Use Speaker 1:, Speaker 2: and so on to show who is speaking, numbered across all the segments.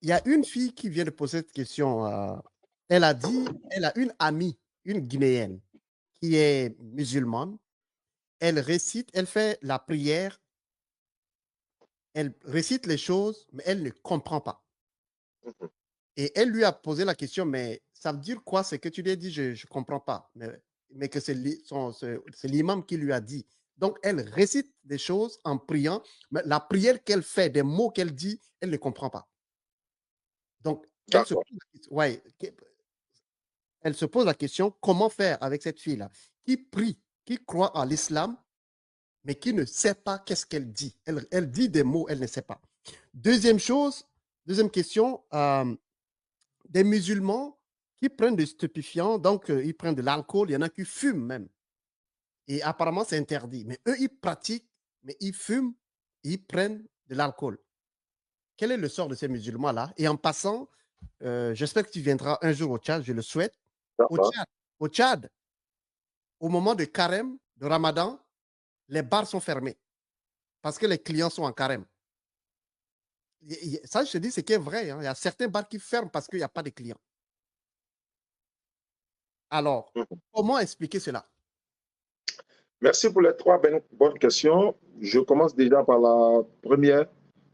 Speaker 1: il y a une fille qui vient de poser cette question. Elle a dit, elle a une amie, une Guinéenne, qui est musulmane. Elle récite, elle fait la prière, elle récite les choses, mais elle ne comprend pas.
Speaker 2: Mhm.
Speaker 1: Et elle lui a posé la question, mais ça veut dire quoi? C'est que tu lui as dit, je ne comprends pas. Mais que c'est l'imam qui lui a dit. Donc, elle récite des choses en priant, mais la prière qu'elle fait, des mots qu'elle dit, elle ne comprend pas. Donc,
Speaker 2: D'accord.
Speaker 1: ouais, elle se pose la question, comment faire avec cette fille-là qui prie, qui croit en l'islam, mais qui ne sait pas qu'est-ce qu'elle dit. Elle dit des mots, elle ne sait pas. Deuxième chose, deuxième question, des musulmans qui prennent des stupéfiants, donc ils prennent de l'alcool, il y en a qui fument même. Et apparemment, c'est interdit. Mais eux, ils pratiquent, mais ils fument, ils prennent de l'alcool. Quel est le sort de ces musulmans-là? Et en passant, j'espère que tu viendras un jour au Tchad, je le souhaite. Au
Speaker 2: D'accord.
Speaker 1: Tchad, au Tchad, au moment de carême, de Ramadan, les bars sont fermés parce que les clients sont en carême. Ça, je te dis, c'est qui est vrai, hein. Il y a certains bars qui ferment parce qu'il n'y a pas de clients. Alors,
Speaker 2: Mhm.
Speaker 1: comment expliquer cela?
Speaker 2: Merci pour les trois bonnes questions. Je commence déjà par la première.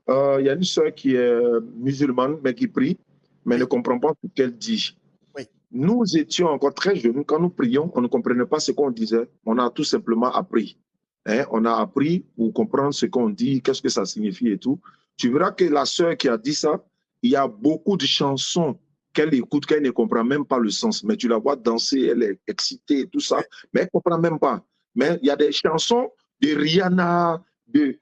Speaker 2: Il y a une sœur qui est musulmane, mais qui prie, mais ne
Speaker 1: Oui,
Speaker 2: comprend pas ce qu'elle dit.
Speaker 1: oui,
Speaker 2: Nous étions encore très jeunes. Quand nous prions, on ne comprenait pas ce qu'on disait. On a tout simplement appris. Hein? On a appris pour comprendre ce qu'on dit, qu'est-ce que ça signifie et tout. Tu verras que la sœur qui a dit ça, il y a beaucoup de chansons qu'elle écoute, qu'elle ne comprend même pas le sens. Mais tu la vois danser, elle est excitée et tout
Speaker 1: oui,
Speaker 2: ça, mais elle ne comprend même pas. Mais il y a des chansons de Rihanna, des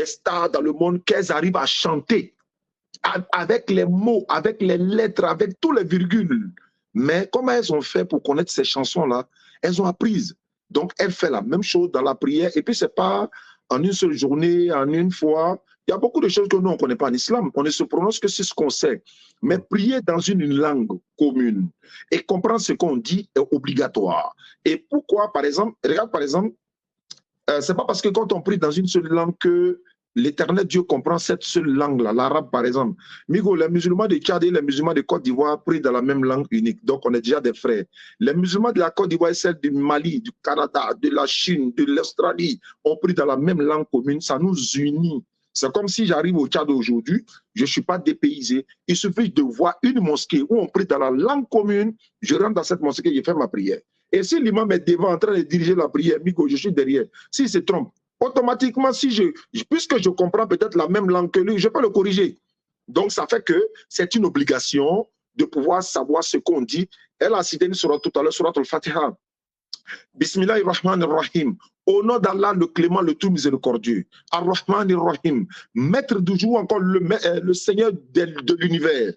Speaker 2: stars dans le monde qu'elles arrivent à chanter avec les mots, avec les lettres, avec tous les virgules. Mais comment elles ont fait pour connaître ces chansons-là? Elles ont apprises. Donc, elle fait la même chose dans la prière. Et puis, ce n'est pas en une seule journée, en une fois. Il y a beaucoup de choses que nous, on ne connaît pas en islam. On ne se prononce que c'est ce qu'on sait. Mais
Speaker 1: mm,
Speaker 2: prier dans une langue commune et comprendre ce qu'on dit est obligatoire. Et pourquoi, par exemple, regarde, par exemple, c'est pas parce que quand on prie dans une seule langue que l'éternel Dieu comprend cette seule langue-là, l'arabe par exemple. Migo, les musulmans de Tchad et les musulmans de Côte d'Ivoire prient dans la même langue unique. Donc, on est déjà des frères. Les musulmans de la Côte d'Ivoire et celles du Mali, du Canada, de la Chine, de l'Australie, on prie dans la même langue commune. Ça nous unit. C'est comme si j'arrive au Tchad aujourd'hui, je ne suis pas dépaysé. Il suffit de voir une mosquée où on prie dans la langue commune. Je rentre dans cette mosquée, je fais ma prière. Et si l'imam est devant en train de diriger la prière, Migo, je suis derrière. S'il se trompe, automatiquement, puisque je comprends peut-être la même langue que lui, je peux le corriger. Donc, ça fait que c'est une obligation de pouvoir savoir ce qu'on dit. Elle a cité une surat tout à l'heure, surat al-Fatiha. Bismillahirrahmanirrahim. Au nom d'Allah, le clément, le tout miséricordieux. Ar-Rahmanir-Rahim. Maître du jour, encore le Seigneur de l'univers.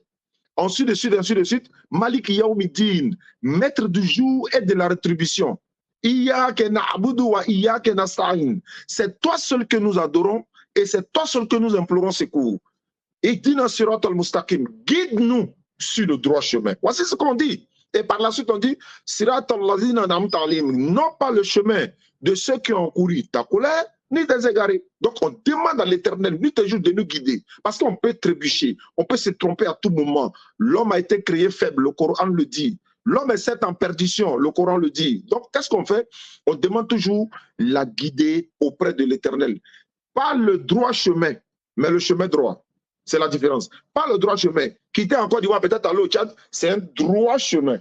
Speaker 2: Ensuite de suite, ainsi de suite, Malik Yaoumiddin, maître du jour et de la rétribution. C'est toi seul que nous adorons et c'est toi seul que nous implorons secours. Et guide-nous sur le droit chemin. Voici ce qu'on dit. Et par la suite, on dit, non pas le chemin de ceux qui ont couru ta colère, ni des égarés. Donc, on demande à l'Éternel, nuit et jour, de nous guider. Parce qu'on peut trébucher, on peut se tromper à tout moment. L'homme a été créé faible, le Coran le dit. L'homme est certes en perdition, le Coran le dit. Donc, qu'est-ce qu'on fait? On demande toujours la guider auprès de l'Éternel. Pas le droit chemin, mais le chemin droit. C'est la différence. Pas le droit chemin. Quitter en Côte d'Ivoire, peut-être aller au Tchad, c'est un droit chemin.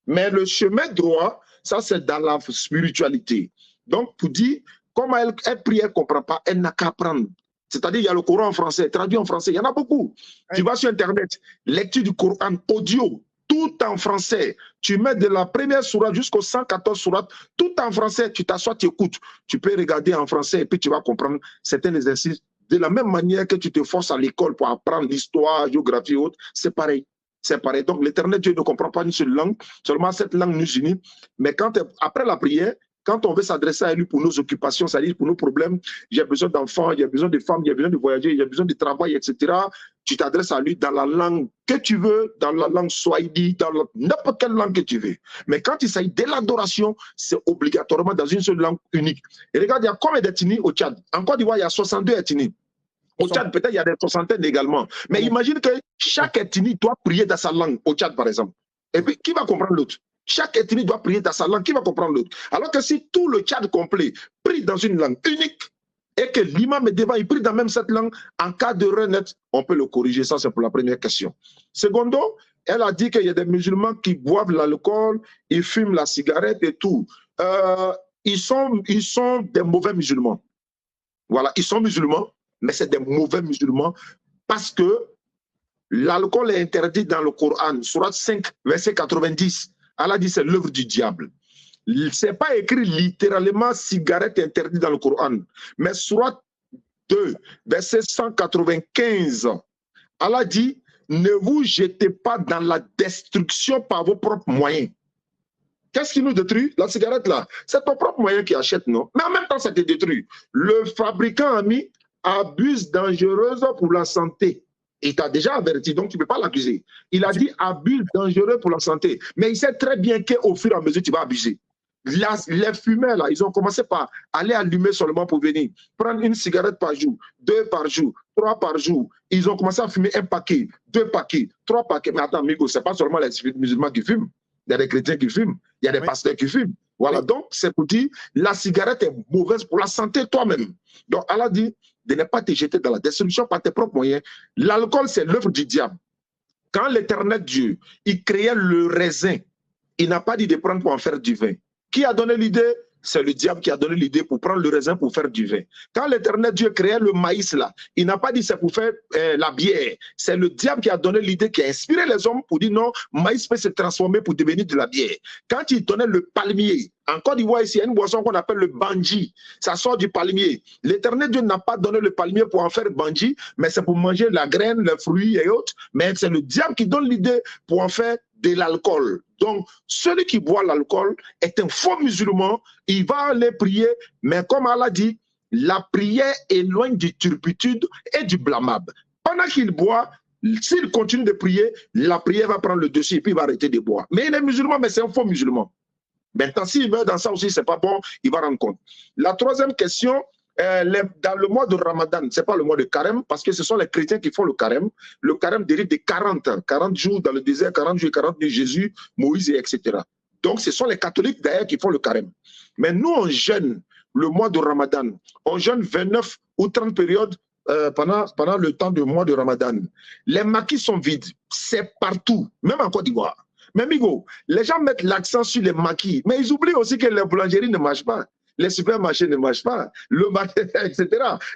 Speaker 2: Mais le chemin droit, ça, c'est dans la spiritualité. Donc, pour dire, comme elle prie, elle ne comprend pas, elle n'a qu'à apprendre. C'est-à-dire, il y a le Coran en français, traduit en français, il y en a beaucoup.
Speaker 1: oui,
Speaker 2: Tu vas sur Internet, lecture du Coran audio, tout en français. Tu mets de la première sourate jusqu'au 114 sourates, tout en français. Tu t'assois, tu écoutes. Tu peux regarder en français et puis tu vas comprendre certains exercices. De la même manière que tu te forces à l'école pour apprendre l'histoire, la géographie et autres, c'est pareil. C'est pareil. Donc, l'éternel Dieu ne comprend pas une seule langue, seulement cette langue nous unit. Mais après la prière, quand on veut s'adresser à lui pour nos occupations, c'est-à-dire pour nos problèmes, j'ai besoin d'enfants, j'ai besoin de femmes, j'ai besoin de voyager, j'ai besoin de travail, etc. Tu t'adresses à lui dans la langue que tu veux, dans la langue swahili, dans n'importe quelle langue que tu veux. Mais quand il s'agit de l'adoration, c'est obligatoirement dans une seule langue unique. Et regarde, il y a combien d'ethnies au Tchad? En Côte d'Ivoire, il y a 62 ethnies. Au Tchad, peut-être il y a des soixantaines également. Mais imagine que chaque ethnie doit prier dans sa langue, au Tchad par exemple. Et puis, qui va comprendre l'autre? Chaque ethnie doit prier dans sa langue, qui va comprendre l'autre? Alors que si tout le Tchad complet prie dans une langue unique, et que l'imam est devant, il prie dans même cette langue, en cas de net, on peut le corriger. Ça, c'est pour la première question. Secondo, elle a dit qu'il y a des musulmans qui boivent l'alcool, ils fument la cigarette et tout. Ils sont des mauvais musulmans. Voilà, ils sont musulmans, mais c'est des mauvais musulmans parce que l'alcool est interdit dans le Coran, Surat 5, verset 90. Allah dit c'est l'œuvre du diable. Ce n'est pas écrit littéralement cigarette interdite dans le Coran, mais Surat 2, verset 195. Allah dit ne vous jetez pas dans la destruction par vos propres moyens. Qu'est-ce qui nous détruit? La cigarette là, c'est ton propre moyen qui achète, non? Mais en même temps, ça te détruit. Le fabricant ami abuse dangereuse pour la santé. Il t'a déjà averti, donc tu ne peux pas l'accuser. Il a dit abuse dangereux pour la santé. Mais il sait très bien qu'au fur et à mesure, tu vas abuser. Les fumeurs, là, ils ont commencé par aller allumer seulement pour venir. Prendre une cigarette par jour, 2 par jour, 3 par jour. Ils ont commencé à fumer 1 paquet, 2 paquets, 3 paquets. Mais attends, amigo, ce n'est pas seulement les musulmans qui fument. Il y a des chrétiens qui fument, il y a des pasteurs qui fument. Voilà, donc c'est pour dire, la cigarette est mauvaise pour la santé toi-même. Donc Allah dit de ne pas te jeter dans la destruction par tes propres moyens. L'alcool, c'est l'œuvre du diable. Quand l'Éternel Dieu, il créait le raisin, il n'a pas dit de prendre pour en faire du vin. Qui a donné l'idée? C'est le diable qui a donné l'idée pour prendre le raisin pour faire du vin. Quand l'Éternel Dieu créait le maïs là, il n'a pas dit c'est pour faire la bière. C'est le diable qui a donné l'idée, qui a inspiré les hommes pour dire non, maïs peut se transformer pour devenir de la bière. Quand il donnait le palmier, en Côte d'Ivoire ici, il y a une boisson qu'on appelle le bandji. Ça sort du palmier. L'Éternel Dieu n'a pas donné le palmier pour en faire bandji, mais c'est pour manger la graine, le fruit et autres. Mais c'est le diable qui donne l'idée pour en faire de l'alcool. Donc, celui qui boit l'alcool est un faux musulman, il va aller prier, mais comme Allah dit, la prière éloigne du turpitude et du blâmable. Pendant qu'il boit, s'il continue de prier, la prière va prendre le dessus et puis il va arrêter de boire. Mais il est musulman, mais c'est un faux musulman. Maintenant, s'il meurt dans ça aussi, c'est pas bon, il va rendre compte. La troisième question, dans le mois de Ramadan, ce n'est pas le mois de carême, parce que ce sont les chrétiens qui font le carême. Le carême dérive de 40 jours dans le désert, 40 jours et 40 nuits, Jésus, Moïse, etc. Donc, ce sont les catholiques d'ailleurs qui font le carême. Mais nous, on jeûne le mois de Ramadan. On jeûne 29 ou 30 périodes pendant le temps du mois de Ramadan. Les maquis sont vides. C'est partout, même en Côte d'Ivoire. Mais Migo, les gens mettent l'accent sur les maquis, mais ils oublient aussi que les boulangeries ne marchent pas. Les supermarchés ne marchent pas, le marché, etc.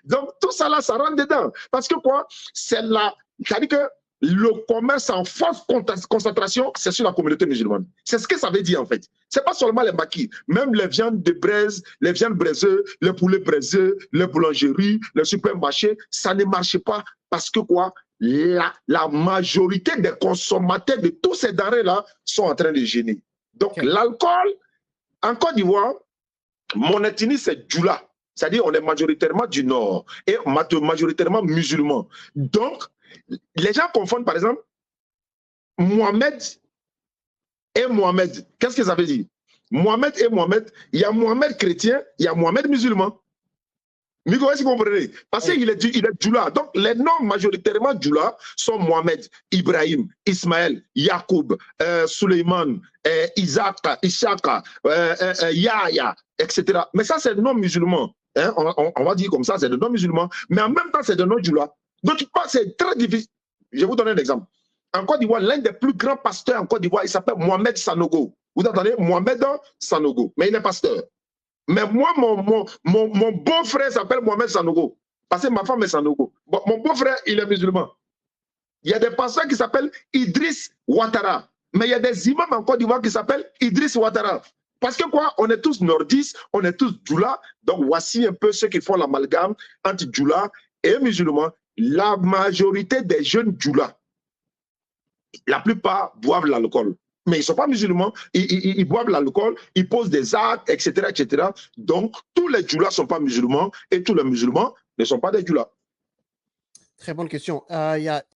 Speaker 2: Donc, tout ça là, ça rentre dedans. Parce que quoi? C'est-à-dire que le commerce en forte concentration, c'est sur la communauté musulmane. C'est ce que ça veut dire en fait. Ce n'est pas seulement les maquis, même les viandes de braise, les viandes braiseuses, les poulets braiseux, les boulangeries, les supermarchés, ça ne marche pas parce que quoi? La majorité des consommateurs de tous ces denrées-là sont en train de gêner. Donc, l'alcool, en Côte d'Ivoire, mon ethnie, c'est Djoula. C'est-à-dire on est majoritairement du Nord et majoritairement musulmans. Donc, les gens confondent, par exemple, Mohamed et Mohamed. Qu'est-ce que ça veut dire? Mohamed et Mohamed, il y a Mohamed chrétien, il y a Mohamed musulman. Migo, est-ce que vous comprenez? Parce qu'il est Djoula. Donc, les noms majoritairement Djoula sont Mohamed, Ibrahim, Ismaël, Yacoub, Suleiman, Isaac, Ishaka, Yahya, etc. Mais ça, c'est des noms musulmans. Hein? On va dire comme ça, c'est des noms musulmans. Mais en même temps, c'est des noms Djoula. Donc, c'est très difficile. Je vais vous donner un exemple. En Côte d'Ivoire, l'un des plus grands pasteurs en Côte d'Ivoire, il s'appelle Mohamed Sanogo. Vous entendez? Mohamed Sanogo. Mais il est pasteur. Mais moi, mon beau-frère s'appelle Mohamed Sanogo. Parce que ma femme est Sanogo. Bon, mon beau-frère, il est musulman. Il y a des pasteurs qui s'appellent Idriss Ouattara. Mais il y a des imams en Côte d'Ivoire qui s'appellent Idriss Ouattara. Parce que quoi? On est tous nordistes, on est tous Djoula. Donc voici un peu ceux qui font l'amalgame entre Djoula et musulmans. La majorité des jeunes Djoula, la plupart boivent l'alcool. Mais ils ne sont pas musulmans, ils boivent l'alcool, ils posent des actes, etc., etc. Donc, tous les djoulas ne sont pas musulmans et tous les musulmans ne sont pas des djoulas.
Speaker 1: Très bonne question. Il y a